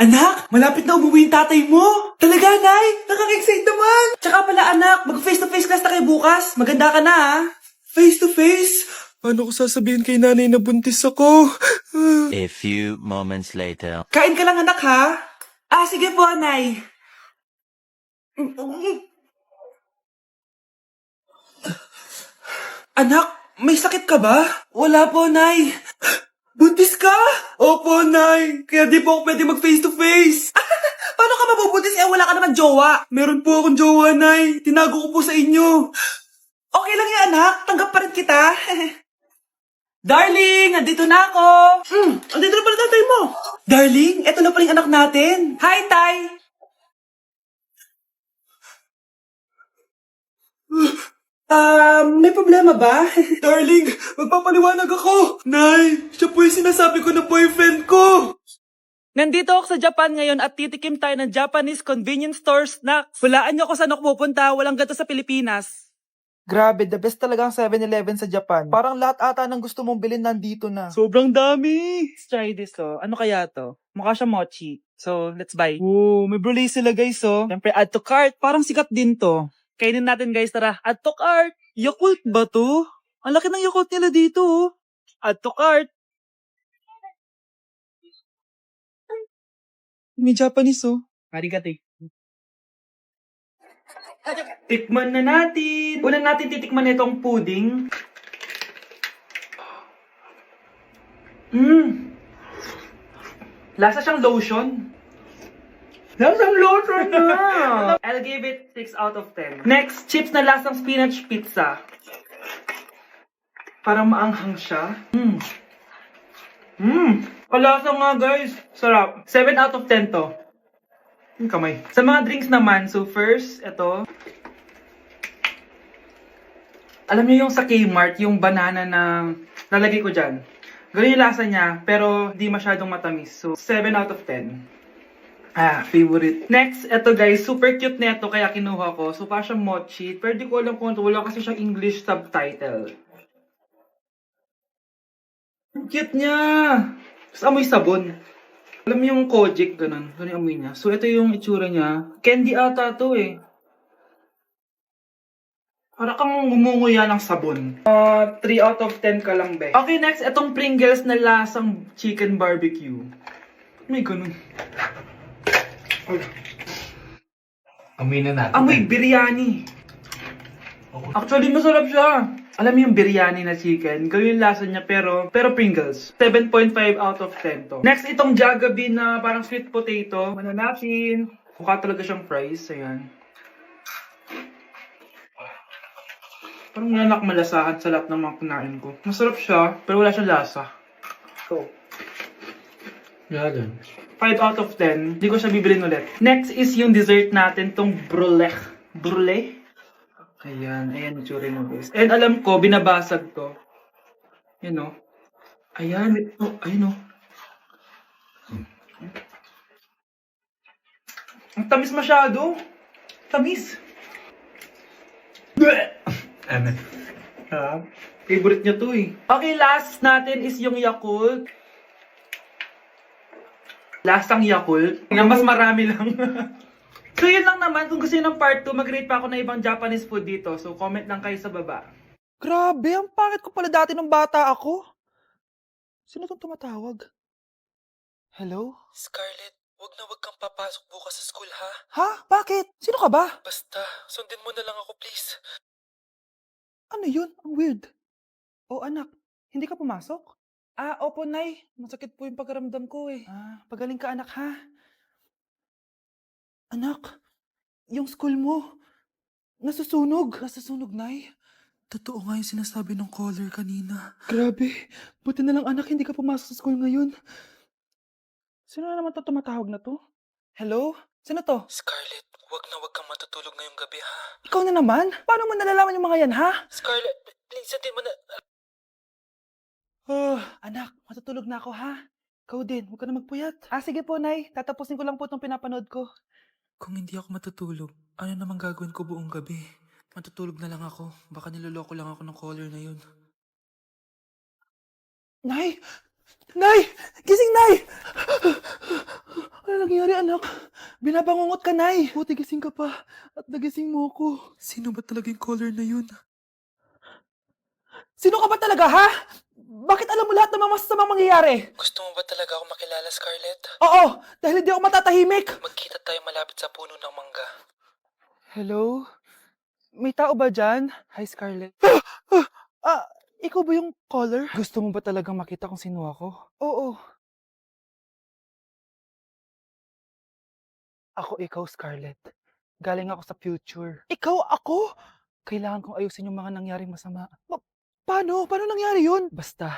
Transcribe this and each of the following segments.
Anak, malapit na umuwi yung tatay mo. Talaga, Nay? Nakaka-excite naman. Tsaka pala, anak, mag-face-to-face class na kayo bukas. Maganda ka na, ha? Face-to-face? Paano ko sasabihin kay nanay na buntis ako? A few moments later. Kain ka lang, anak, ha? Sige po, Nay. Anak, may sakit ka ba? Wala po, Nay. Buntis ka? Opo, Nay. Kaya di po ako pwede mag-face-to-face. Paano ka mabubuntis wala ka naman jowa? Meron po akong jowa, Nay. Tinago ko po sa inyo. Okay lang yan, anak. Tanggap pa rin kita. Darling, nandito na ako. Andito na pala tatay mo. Darling, eto na pala yung anak natin. Hi, Tay. May problema ba? Darling, magpapaliwanag ako. Nay, siya po yung sinasabi ko na boyfriend ko. Nandito ako sa Japan ngayon at titikim tayo ng Japanese convenience store snacks. Hulaan niyo ako saan ako pupunta, walang ganito sa Pilipinas. Grabe, the best talaga ang 7-Eleven sa Japan. Parang lahat ata ng gusto mong bilhin nandito na. Sobrang dami. Let's try this, oh. Ano kaya to? Mukha siya mochi. So, let's buy. Oh, may brulee sila, guys, oh. Siyempre, add to cart. Parang sikat din to. Kainin natin, guys, tara. Add to cart. Yakult ba to? Ang laki ng Yakult nila dito, oh. Add to cart. May Japanese, oh. Arigato. Tikman na natin. Una natin titikman itong pudding. Lasa siyang lotion. Lasang lotion na! I'll give it 6 out of 10. Next, chips na lasang spinach pizza. Parang maanghang siya. Kalasa nga, guys. Sarap. 7 out of 10 to. Yung kamay. Sa mga drinks naman, so first, ito. Alam niyo yung sa Kmart, yung banana na lalagay ko dyan. Ganun yung lasa niya, pero di masyadong matamis. So, 7 out of 10. Favorite. Next, ito guys, super cute na ito, kaya kinuha ko. So, parang siyang mochi. Pero di ko alam kung ito, wala kasi siyang English subtitle. Ang cute niya! Tapos amoy sabon. Alam mo yung Kojic, ganun. Ganun yung amoy niya. So, ito yung itsura niya. Candy ata to eh. Para kang ngumunguya ng sabon. 3 out of 10 ka lang, be. Okay, next, itong Pringles na lasang chicken barbecue. May ganun. Amoy na natin. Amoy biryani. Actually, masarap siya. Alam mo yung biryani na chicken, ganun yung lasa niya pero Pringles. 7.5 out of 10 to. Next, itong Jollibee na parang sweet potato. Mananapin. Mukha talaga siyang fries. Ayan. Parang nanak malasahan sa lahat ng mga kinain ko. Masarap siya, pero wala siyang lasa. So, Yan. 5 out of 10. Hindi ko siya bibilin ulit. Next is yung dessert natin, tong brulee. Brulee? Ayan, ayan yung tsura mo guys. And alam ko, binabasag to. Yan o. Ayan, oh, ayun o. Ang tamis masyado. Tamis. Ano? Favorite niya to eh. Okay, last natin is yung Yakult. Lasang Yakult. Nga mas marami lang. So yun lang naman. Kung gusto nyo ng part 2, mag-rate pa ako ng ibang Japanese food dito. So comment lang kayo sa baba. Grabe, ang pangit ko pala dati nung bata ako. Sino tong tumatawag? Hello? Scarlett, wag kang papasok bukas sa school ha. Ha? Bakit? Sino ka ba? Basta, sundin mo na lang ako please. Ano yun? Ang weird. Oh anak, hindi ka pumasok? Opo nay. Masakit po yung pagkaramdam ko eh. Pagaling ka anak ha? Anak, yung school mo, nasusunog. Nasusunog, Nay? Totoo nga yung sinasabi ng caller kanina. Grabe, buti na lang anak, hindi ka pumasok sa school ngayon. Sino na naman to tumatawag na to? Hello? Sino to? Scarlett, wag kang matutulog ngayong gabi ha. Ikaw na naman? Paano mo nalalaman yung mga yan, ha? Scarlett, please sundin mo na. Anak, matutulog na ako, ha? Ikaw din, huwag ka na magpuyat. Sige po, Nay. Tatapusin ko lang po itong pinapanood ko. Kung hindi ako matutulog, ano namang gagawin ko buong gabi? Matutulog na lang ako. Baka niloloko lang ako ng caller na yun. Nay, Nay! Gising, Nay! Ano nangyari, anak? Binabangungot ka, Nay. Buti gising ka pa. At nagising mo ako. Sino ba talaga yung caller na yun? Sino ka ba talaga, ha? Bakit alam mo lahat ng mga masasamang mangyayari? Gusto mo ba talaga ako makilala, Scarlett? Oo, dahil hindi ako matatahimik. Magkita tayo malapit sa puno ng mangga. Hello? May tao ba dyan? Hi, Scarlett. Ikaw ba yung caller? Gusto mo ba talagang makita kung sino ako? Oo. Ako ikaw, Scarlett. Galing ako sa future. Ikaw ako? Kailangan kong ayusin yung mga nangyaring masama. Paano? Paano nangyari yun? Basta,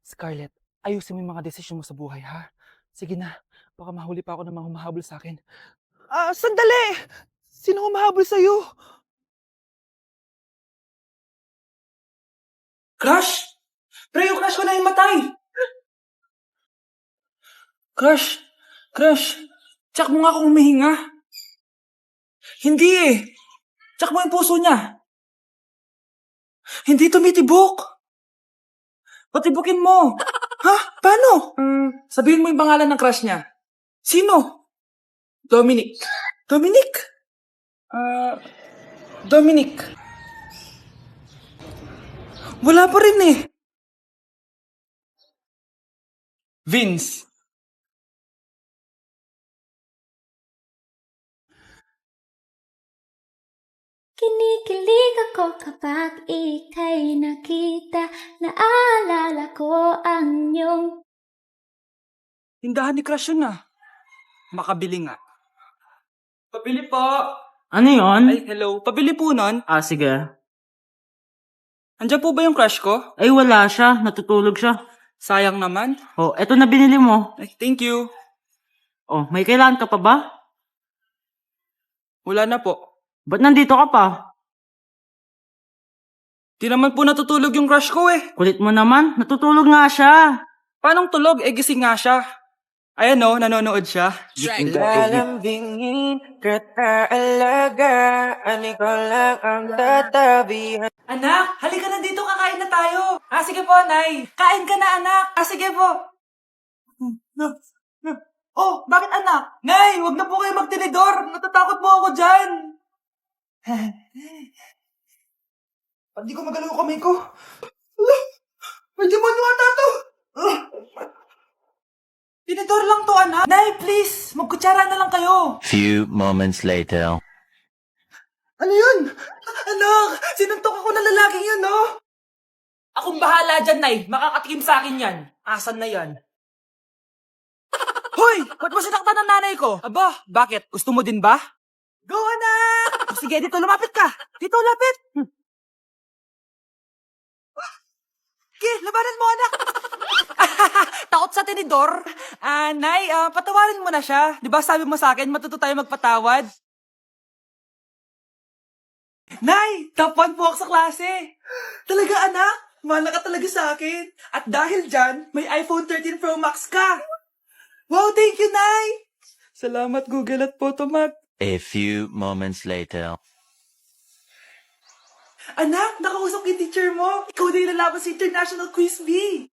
Scarlett, ayusin mo yung mga desisyon mo sa buhay, ha? Sige na, baka mahuli pa ako ng mga humahabol sa akin. Sandali! Sino humahabol sa'yo? Crush! Pre, yung crush ko na yung matay! Crush! Crush! Tsak mo nga kung humihinga. Hindi eh! Tsak mo yung puso niya. Hindi tumitibok. Patibukin mo. Ha? Paano? Sabihin mo yung pangalan ng crush niya. Sino? Dominic. Dominic? Dominic. Wala pa rin eh. Vince. Kinikilig ako kapag ika'y nakita. Naalala ko ang iyong Tindahan ni crush yun ah. Makabili nga. Pabili po. Ano yon? Ay, hello. Pabili po nun. Sige. Andiyan po ba yung crush ko? Ay, wala siya. Natutulog siya. Sayang naman. Oh, eto na binili mo. Ay, thank you. Oh, may kailangan ka pa ba? Wala na po. Ba't nandito ka pa? Di naman po natutulog yung crush ko eh. Kulit mo naman. Natutulog nga siya. Paanong tulog? Eh, gising nga siya. Ayan o, nanonood siya. Lalambingin kita alagaan, ikaw lang ang tatabihan. Anak, halika na dito, kakain na tayo. Sige po, Nay. Kain ka na, anak. Sige po. Oh, bakit anak? Nay, wag na po kayo magtinidor. Natatakot po ako dyan. Hindi ko magalaw yung kamay ko. May demonyo ata to. Tinidor lang to, anak. Nay, please. Magkutsara na lang kayo. Few moments later. Ano yun? Anak, sinuntok ako ng lalaking yun, no? Akong bahala dyan, Nay. Makakatikim sa akin yan. Asan na yan? Hoy! Ba't mo sinaktan ng nanay ko? Aba, bakit? Gusto mo din ba? Go, anak! Sige, dito lumapit ka. Dito, lapit. Sige, labanan mo, anak. Takot sa tinidor? Nay, patawarin mo na siya. Di ba sabi mo sa akin, matuto tayo magpatawad? Nay, top 1 po ako sa klase. Talaga, anak? Mahal ka talaga sa akin. At dahil dyan, may iPhone 13 Pro Max ka. Wow, thank you, Nay. Salamat, Google at Photomat. A few moments later. Anak, nakausap yung teacher mo. Ikaw na yung lalaban sa International Quiz Bee.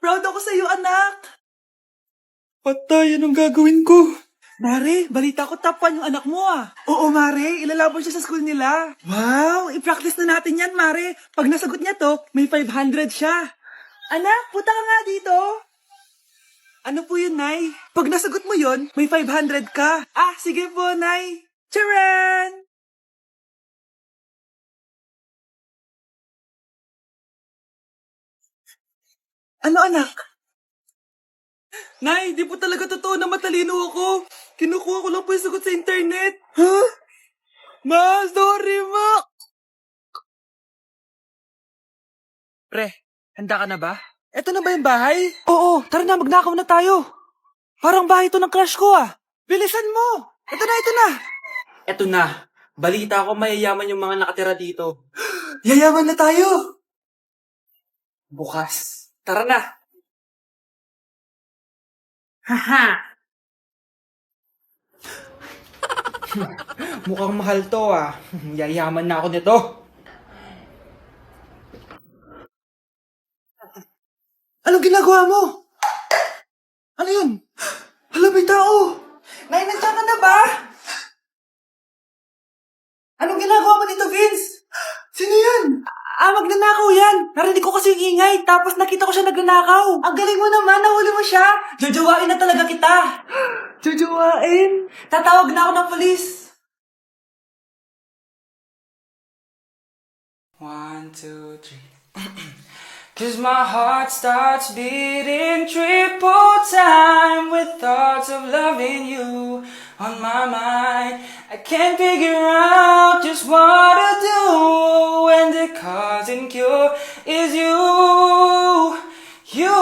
Proud ako sa'yo, anak. Patay, anong gagawin ko? Mare, balita ko top 1 yung anak mo ah. Oo, Mare, ilalaban siya sa school nila. Wow, i-practice na natin yan, Mare. Pag nasagot niya to, may 500 siya. Anak, punta ka nga dito. Ano po yun, Nay? Pag nasagot mo yun, may 500 ka. Sige po, Nay. Charan! Ano, anak? Nay, di po talaga totoo na matalino ako. Kinukuha ko lang po yung sagot sa internet. Ha? Ma, sorry, ma. Pre, handa ka na ba? Eto na ba yung bahay? Oo, tara na, magnakaw na tayo. Parang bahay to ng crush ko ah. Bilisan mo. Ito na, ito na. Eto na. Balita ko mayayaman yung mga nakatira dito. Yayaman na tayo. Bukas. Tara na. Haha. Mukhang mahal to ah. Yayaman na ako nito. Anong ginagawa mo? Magnanakaw yan! Narinig ko kasi yung ingay, tapos nakita ko siya nagnanakaw. Ang galing mo naman, nahuli mo siya. Jojowain na talaga kita. Jojowain? Tatawag na ako ng polis. 1, 2, 3. 'Cause my heart starts beating triple time with thoughts of loving you on my mind. I can't figure out just what to do when the cause and cure is you. You,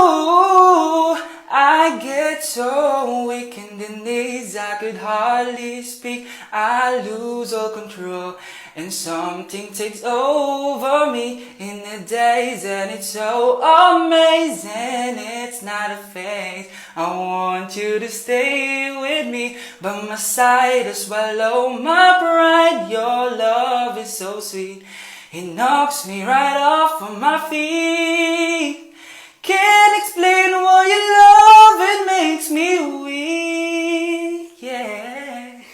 I get so weak in the knees, I could hardly speak. I lose all control, and something takes over me in the days, and it's so amazing. It's not a phase. I want you to stay with me by my side to swallow my pride. Your love is so sweet, it knocks me right off of my feet. Can't explain why your love, it makes me weak, yeah.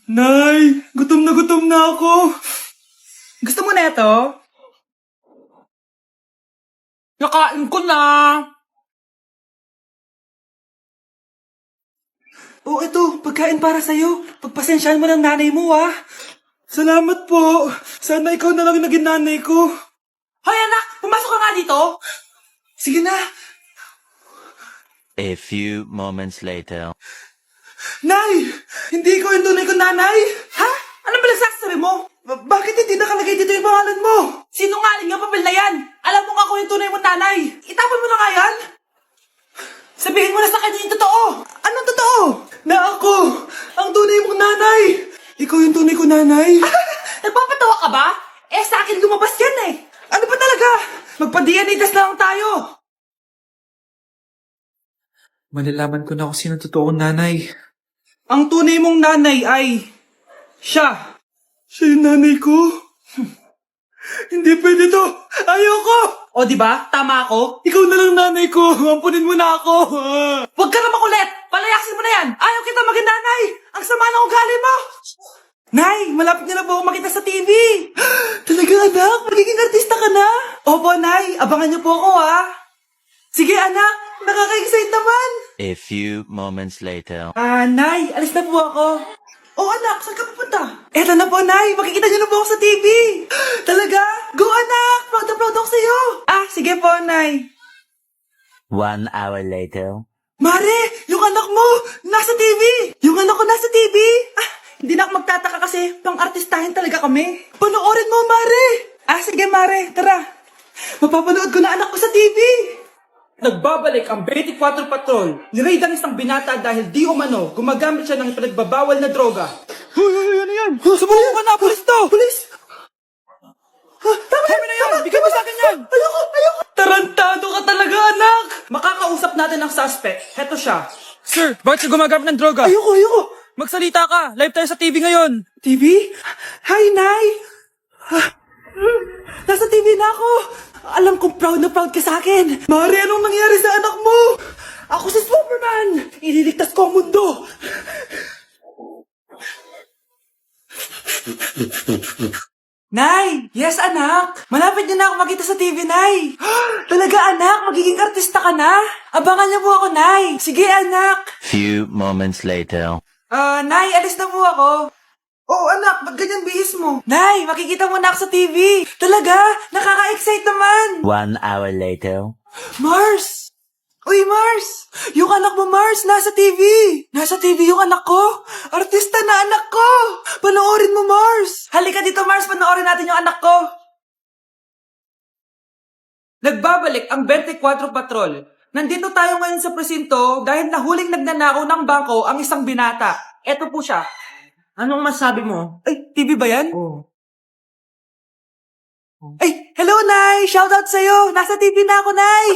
Nay, gutom na ako. Gusto mo na ito? Nakain ko na. Oh, ito, pagkain para sa'yo. Pagpasensyahan mo ng nanay mo, ah. Salamat po. Sana ikaw na lang naging nanay ko. Hoy, anak! Pumasok ka nga dito! Sige na! A few moments later. Nay! Hindi ko yung tunay ko nanay! Ha? Ano ba nagsasabi mo? Bakit hindi nakalagay dito yung pangalan mo? Sinungaling ang papel na yan! Alam mo nga ako yung tunay mo nanay! Itapon mo na nga yan! Sabihin mo na sa kanya yung totoo! Anong totoo? Na ako! Ang tunay mong nanay! Ikaw yung tunay ko nanay! Nagpapatawa ka ba? Eh sa akin lumabas yan eh! Ano ba talaga? Magpa-DNA test na lang tayo! Malalaman ko na kung sino totoong nanay. Ang tunay mong nanay ay siya. Siya yung nanay ko? Hindi pwede to. Ayoko! O di ba? Tama ako? Ikaw na lang nanay ko. Ampunin mo na ako. Huwag ka na makulit! Palayasin mo na yan! Ayaw kita maging nanay! Ang sama ng ugali mo! Nay, malapit na po ako makita sa TV! Talaga anak? Magiging artista ka na? Opo, Nay. Abangan niyo po ako, ha? Sige, anak. Nakaka-excite naman. A few moments later. Nay. Alis na po ako. Oh, anak. Saan ka pupunta? Eto na po, Nay. Makikita niyo na po ako sa TV. Talaga? Go, anak. Proud na proud ako sa'yo. Sige po, Nay. 1 hour later. Mare, yung anak mo, nasa TV. Yung anak ko nasa TV. Hindi na ako magtataka kasi pang-artistahin talaga kami. Panoorin mo, Mare. Sige, Mare. Tara. Mapapanood ko na anak ko sa TV. Nagbabalik ang 24 Patrol. Niraid ang isang binata dahil di umano gumagamit siya ng ipinagbabawal na droga. Ano yan? Sumulong ka na, pulis to. Pulis. Tama na yan. Bigyan mo sa akin yan. Ayoko. Tarantado ka talaga, anak. Makakausap natin ang suspect. Heto siya. Sir, bakit siya gumagamit ng droga? Ayoko. Magsalita ka. Live tayo sa TV ngayon. TV? Hi, Nay. Nasa TV na ako. Alam kong proud na proud ka sa akin. Mare, anong nangyari sa anak mo? Ako si Superman. Ililigtas ko ang mundo. Nay! Yes, anak! Malapit niyo na ako makita sa TV, Nay! Talaga, anak? Magiging artista ka na? Abangan niyo po ako, Nay! Sige, anak! Few moments later. Nay, alis na po ako. Oo, anak, ba't ganyan bihis mo? Nay, makikita mo na ako sa TV. Talaga? Nakaka-excite naman. 1 hour later. Mars! Uy, Mars! Yung anak mo, Mars, nasa TV. Nasa TV yung anak ko. Artista na anak ko. Panoorin mo, Mars. Halika dito, Mars. Panoorin natin yung anak ko. Nagbabalik ang 24 Patrol. Nandito tayo ngayon sa presinto dahil nahuling nagnanakaw ng bangko ang isang binata. Eto po siya. Anong masabi mo? Ay, TV ba yan? Oh. Ay, hello, Nay! Shoutout sa'yo! Nasa TV na ako, Nay!